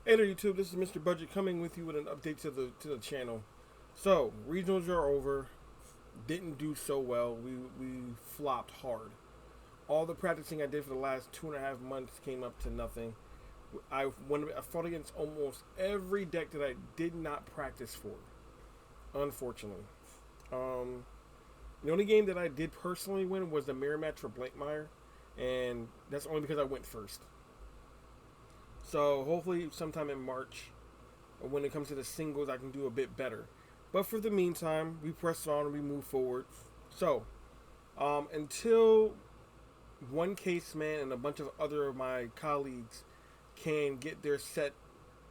Hey there, YouTube. This is Mr. Budget coming with you with an update to the channel. So regionals are over. Didn't do so well. We flopped hard. All the practicing I did for the last 2.5 months came up to nothing. I fought against almost every deck that I did not practice for. Unfortunately, um, the only game that I did personally win was the mirror match for Blankmeyer, and that's only because I went first. So hopefully, sometime in March, when it comes to the singles, I can do a bit better. But for the meantime, we press on and we move forward. So, until one case man and a bunch of other of my colleagues can get their set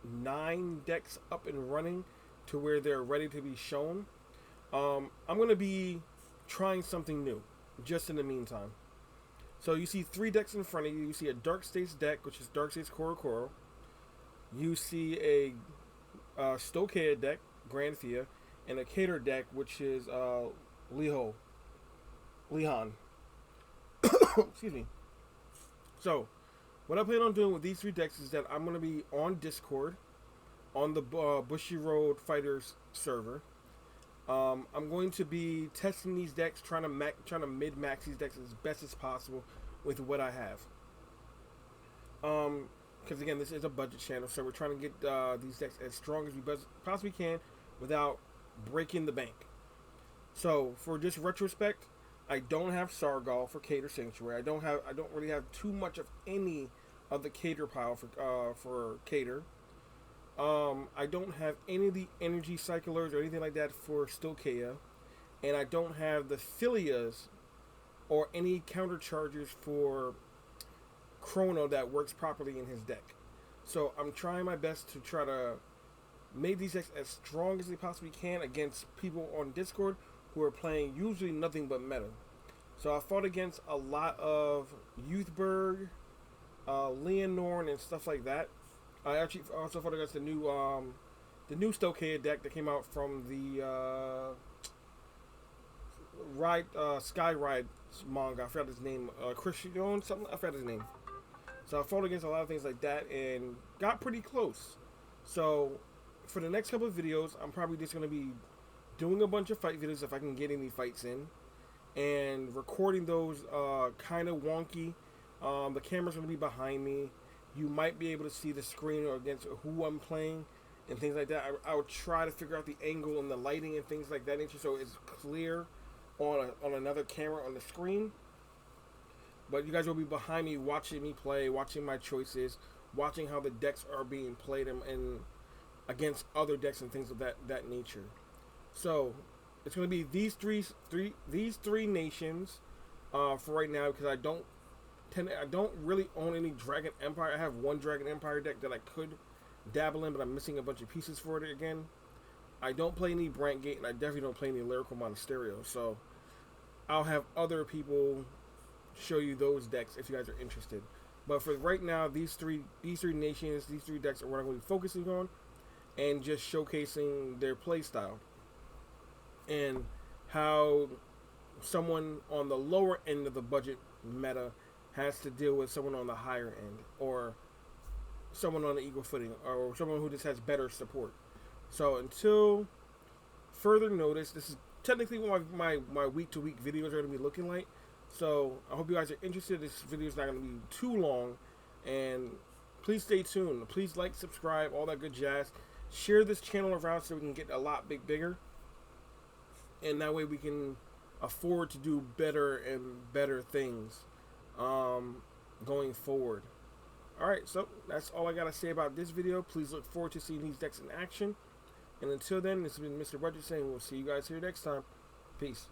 9 decks up and running to where they're ready to be shown, I'm going to be trying something new just in the meantime. So you see 3 decks in front of you. You see a Dark States deck, which is Dark States Koro. You see a Stokea deck, Grand Thea, and a Cater deck, which is Lehan. Excuse me. So, what I plan on doing with these 3 decks is that I'm going to be on Discord, on the Bushy Road Fighters server. I'm going to be testing these decks, trying to mid max these decks as best as possible with what I have. Because again, this is a budget channel, so we're trying to get these decks as strong as we possibly can without breaking the bank. So for just retrospect, I don't have Sargal for Cater Sanctuary. I don't really have too much of any of the Cater pile for Cater. I don't have any of the energy cyclers or anything like that for Stokea, and I don't have the Philias or any counter chargers for Chrono that works properly in his deck. So I'm trying my best to try to make these decks as strong as they possibly can against people on Discord who are playing usually nothing but meta. So I fought against a lot of Youthberg, Leonorn, and stuff like that. I actually also fought against the new Stokea deck that came out from the Sky Ride manga. I forgot his name. Christian something. I forgot his name. So I fought against a lot of things like that and got pretty close. So for the next couple of videos, I'm probably just going to be doing a bunch of fight videos if I can get any fights in, and recording those kind of wonky. The camera's going to be behind me. You might be able to see the screen or against who I'm playing and things like that. I would try to figure out the angle and the lighting and things like that nature so it's clear on another camera on the screen. But you guys will be behind me watching me play, watching my choices, watching how the decks are being played and against other decks and things of that nature. So it's going to be these three nations for right now, because I don't really own any Dragon Empire. I have one Dragon Empire deck that I could dabble in, but I'm missing a bunch of pieces for it again. I don't play any Brant Gate, and I definitely don't play any Lyrical Monasterio. So I'll have other people show you those decks if you guys are interested. But for right now, these three nations, these 3 decks are what I'm going to be focusing on, and just showcasing their play style and how someone on the lower end of the budget meta has to deal with someone on the higher end, or someone on the equal footing, or someone who just has better support. So until further notice, this is technically what my week-to-week videos are going to be looking like. So I hope you guys are interested. This video is not going to be too long, and please stay tuned. Please like, subscribe, all that good jazz. Share this channel around so we can get a lot bigger, and that way we can afford to do better and better things going forward. Alright, so that's all I got to say about this video. Please look forward to seeing these decks in action. And until then, this has been Mr. Budget saying we'll see you guys here next time. Peace.